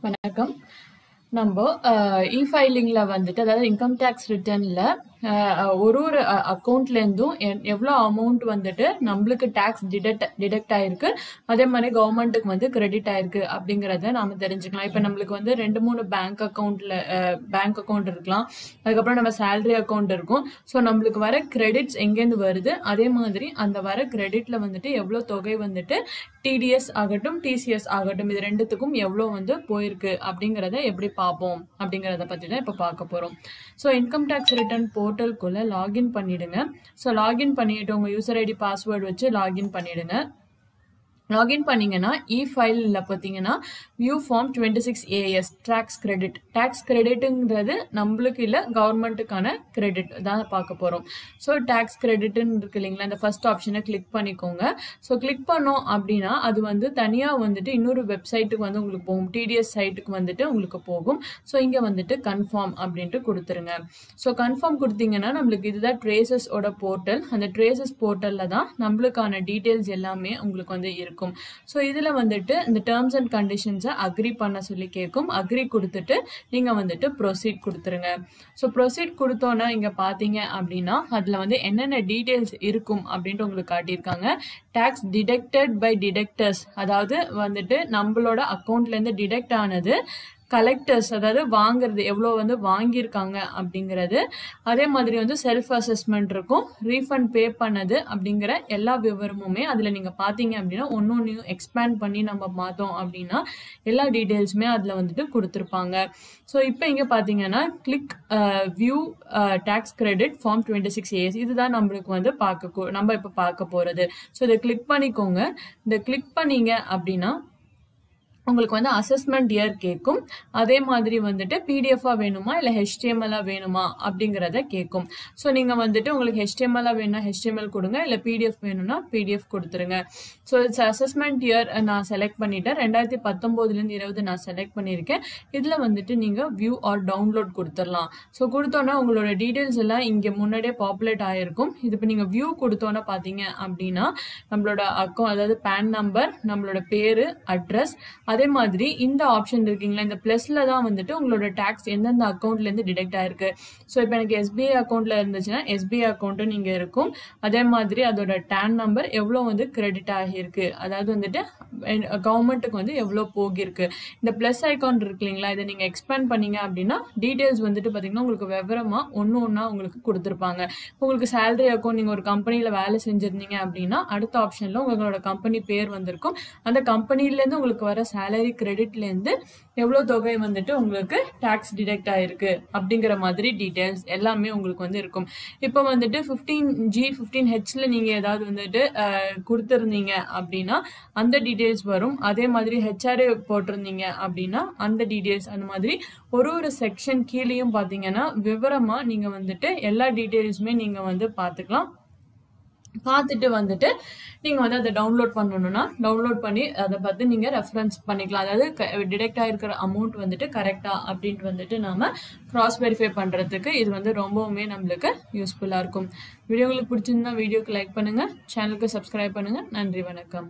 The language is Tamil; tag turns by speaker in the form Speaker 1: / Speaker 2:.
Speaker 1: வணக்கம். நம்ம இ-ஃபைலிங்ல வந்துட்டு அதாவது இன்கம் டேக்ஸ் ரிட்டர்ன்ல ஒரு ஒரு அக்கௌண்ட்ல இருந்தும் எவ்வளவு அமௌண்ட் வந்துட்டு நம்மளுக்கு டாக்ஸ் டிடெக்ட் ஆயிருக்கு, அதே மாதிரி கவர்மெண்ட்டுக்கு வந்து கிரெடிட் ஆயிருக்கு அப்படிங்கறத நாம தெரிஞ்சுக்கலாம். இப்ப நம்மளுக்கு வந்து 2-3 பேங்க் அக்கௌண்ட் இருக்கலாம், அதுக்கப்புறம் நம்ம சேலரி அக்கௌண்ட் இருக்கும். ஸோ நம்மளுக்கு வர கிரெடிட்ஸ் எங்கேருந்து வருது, அதே மாதிரி அந்த வர கிரெடிட்ல வந்துட்டு எவ்வளவு தொகை வந்துட்டு டிடிஎஸ் ஆகட்டும் டிசிஎஸ் ஆகட்டும் இது ரெண்டுத்துக்கும் எவ்வளவு வந்து போயிருக்கு அப்படிங்கறத எப்படி பார்ப்போம் அப்படிங்கறத பத்தி தான் இப்ப பார்க்க போறோம். ஸோ இன்கம் டேக்ஸ் ரிட்டர்ன் போர்ட்டலுக்குள்ள லாகின் பண்ணிடுங்க. ஸோ லாகின் பண்ணிட்டு உங்க யூசர் ஐடி பாஸ்வேர்டு வச்சு லாகின் பண்ணிடுங்க. லாகின் பண்ணீங்கன்னா இ-ஃபைல்ல பார்த்தீங்கன்னா வியூ ஃபார்ம் 26AS டாக்ஸ் கிரெடிட்ங்கிறது நம்மளுக்கு இல்லை கவர்மெண்ட்டுக்கான கிரெடிட் தான் பார்க்க போகிறோம். ஸோ டாக்ஸ் கிரெடிட்னு இருக்கு இல்லைங்களா, இந்த ஃபர்ஸ்ட் ஆப்ஷனை கிளிக் பண்ணிக்கோங்க. ஸோ கிளிக் பண்ணோம் அப்படின்னா அது வந்து தனியாக வந்துட்டு இன்னொரு வெப்சைட்டுக்கு வந்து உங்களுக்கு போகும், டிடிஎஸ் சைட்டுக்கு வந்துட்டு உங்களுக்கு போகும். ஸோ இங்கே வந்துட்டு கன்ஃபார்ம் அப்படின்ட்டு கொடுத்துருங்க. ஸோ கன்ஃபார்ம் கொடுத்தீங்கன்னா நம்மளுக்கு இதுதான் ட்ரேசஸோட போர்ட்டல். அந்த ட்ரேசஸ் போர்ட்டலில் தான் நம்மளுக்கான டீட்டெயில்ஸ் எல்லாமே உங்களுக்கு வந்து இருக்கும். ஸோ இதுல வந்துட்டு இந்த டேர்ம்ஸ் அண்ட் கண்டிஷன்ஸை அக்ரி பண்ண சொல்லி கேட்கும். அக்ரி கொடுத்துட்டு நீங்க வந்துட்டு ப்ரொசீட் கொடுத்துருங்க. ஸோ ப்ரொசீட் கொடுத்தோன்னா இங்க பாத்தீங்க அப்படின்னா அதுல வந்து என்னென்ன டீட்டெயில்ஸ் இருக்கும் அப்படின்ட்டு உங்களுக்கு காட்டியிருக்காங்க. டாக்ஸ் டிடெக்டட் பை டிடெக்டர்ஸ், அதாவது வந்துட்டு நம்மளோட அக்கௌண்ட்ல இருந்து டிடெக்ட் ஆனது கலெக்டர்ஸ், அதாவது வாங்குறது எவ்வளோ வந்து வாங்கியிருக்காங்க அப்படிங்கிறது. அதே மாதிரி வந்து செல்ஃப் அசஸ்மெண்ட் இருக்கும், ரீஃபண்ட் பே பண்ணது அப்படிங்கிற எல்லா விவரமுமே அதில் நீங்கள் பார்த்தீங்க அப்படின்னா ஒன்னொன்னையும் எக்ஸ்பேண்ட் பண்ணி நம்ம பார்த்தோம் அப்படின்னா எல்லா டீட்டெயில்ஸுமே அதில் வந்துட்டு கொடுத்துருப்பாங்க. ஸோ இப்போ இங்கே பார்த்தீங்கன்னா click view tax credit form 26AS இதுதான் நம்மளுக்கு வந்து நம்ம இப்போ பார்க்க போகிறது. ஸோ இதை கிளிக் பண்ணிக்கோங்க. இதை கிளிக் பண்ணீங்க அப்படின்னா உங்களுக்கு வந்து அசஸ்மெண்ட் இயர் கேட்கும். அதே மாதிரி வந்துட்டு பிடிஎஃபா வேணுமா இல்லை ஹெச்டிஎம்எல்லா வேணுமா அப்படிங்கிறத கேட்கும். ஸோ நீங்கள் வந்துட்டு உங்களுக்கு ஹெச்டிஎம்எல்லா வேணும்னா ஹெச்டிஎம்எல் கொடுங்க, இல்லை பிடிஎஃப் வேணும்னா பிடிஎஃப் கொடுத்துருங்க. ஸோ அசஸ்மெண்ட் இயர் நான் செலக்ட் பண்ணிட்டேன், 2019 20 நான் செலக்ட் பண்ணியிருக்கேன். இதில் வந்துட்டு நீங்கள் வியூ ஆர் டவுன்லோட் கொடுத்துடலாம். ஸோ கொடுத்தோன்னா உங்களோட டீட்டெயில்ஸ் எல்லாம் இங்கே முன்னாடியே பாப்புலேட் ஆகிருக்கும். இது இப்போ நீங்கள் வியூ கொடுத்தோன்னா பார்த்தீங்க அப்படின்னா நம்மளோட அக்கௌண்ட், அதாவது பேன் நம்பர், நம்மளோட பேரு, அட்ரஸ், அதே மாதிரி இந்த ஆப்ஷன் இருக்கீங்களா இந்த பிளஸ்ல தான் வந்துட்டு உங்களோட டாக்ஸ் எந்தெந்த அக்கௌண்ட்ல இருந்து டிடெக்ட் ஆயிருக்கு. ஸோ இப்போ எனக்கு எஸ்பிஐ அக்கௌண்ட்ல இருந்துச்சுன்னா எஸ்பிஐ அக்கௌண்ட்டும் நீங்க இருக்கும். அதே மாதிரி அதோட டேன் நம்பர் எவ்வளோ வந்து கிரெடிட் ஆகியிருக்கு, அதாவது வந்துட்டு கவர்மெண்ட்டுக்கு வந்து எவ்வளோ போகிருக்கு. இந்த பிளஸ் அக்கௌண்ட் இருக்கு இல்லைங்களா, இதை நீங்க எக்ஸ்பேண்ட் பண்ணீங்க அப்படின்னா டீடைல்ஸ் வந்துட்டு பாத்தீங்கன்னா உங்களுக்கு விவரமா ஒன்னா உங்களுக்கு கொடுத்துருப்பாங்க. உங்களுக்கு சேலரி அக்கௌண்ட், நீங்க ஒரு கம்பெனில வேலை செஞ்சிருந்தீங்க அப்படின்னா அடுத்த ஆப்ஷன்ல உங்களோட கம்பெனி பேர் வந்திருக்கும். அந்த கம்பெனில இருந்து உங்களுக்கு வர சேலரி கிரெடிட்ல இருந்து எவ்வளவு தொகை வந்துட்டு உங்களுக்கு டாக்ஸ் டிடெக்ட் ஆயிருக்கு அப்படிங்கிற மாதிரி டீடைல்ஸ் எல்லாமே உங்களுக்கு வந்து இருக்கும். இப்போ வந்துட்டு 15G 15Hல நீங்க ஏதாவது வந்துட்டு கொடுத்துருந்தீங்க அப்படின்னா அந்த டீடைல்ஸ் வரும். அதே மாதிரி ஹெச்ஆர்ஏ போட்டிருந்தீங்க அப்படின்னா அந்த டீடைல்ஸ், அந்த மாதிரி ஒரு செக்ஷன் கீழேயும் பாத்தீங்கன்னா விவரமா நீங்க வந்துட்டு எல்லா டீடைல்ஸுமே நீங்க வந்து பாத்துக்கலாம். பார்த்துட்டு வந்துட்டு நீங்க வந்து அதை டவுன்லோட் பண்ணணும்னா டவுன்லோட் பண்ணி அதை பார்த்து நீங்க ரெஃபரன்ஸ் பண்ணிக்கலாம். அதாவது டிடெக்ட் ஆயிருக்கிற அமௌண்ட் வந்துட்டு கரெக்டா அப்படின்ட்டு வந்துட்டு நாம கிராஸ் வெரிஃபை பண்றதுக்கு இது வந்து ரொம்பவுமே நம்மளுக்கு யூஸ்ஃபுல்லா இருக்கும். வீடியோ உங்களுக்கு பிடிச்சிருந்தா வீடியோக்கு லைக் பண்ணுங்க, சேனலுக்கு சப்ஸ்கிரைப் பண்ணுங்க. நன்றி, வணக்கம்.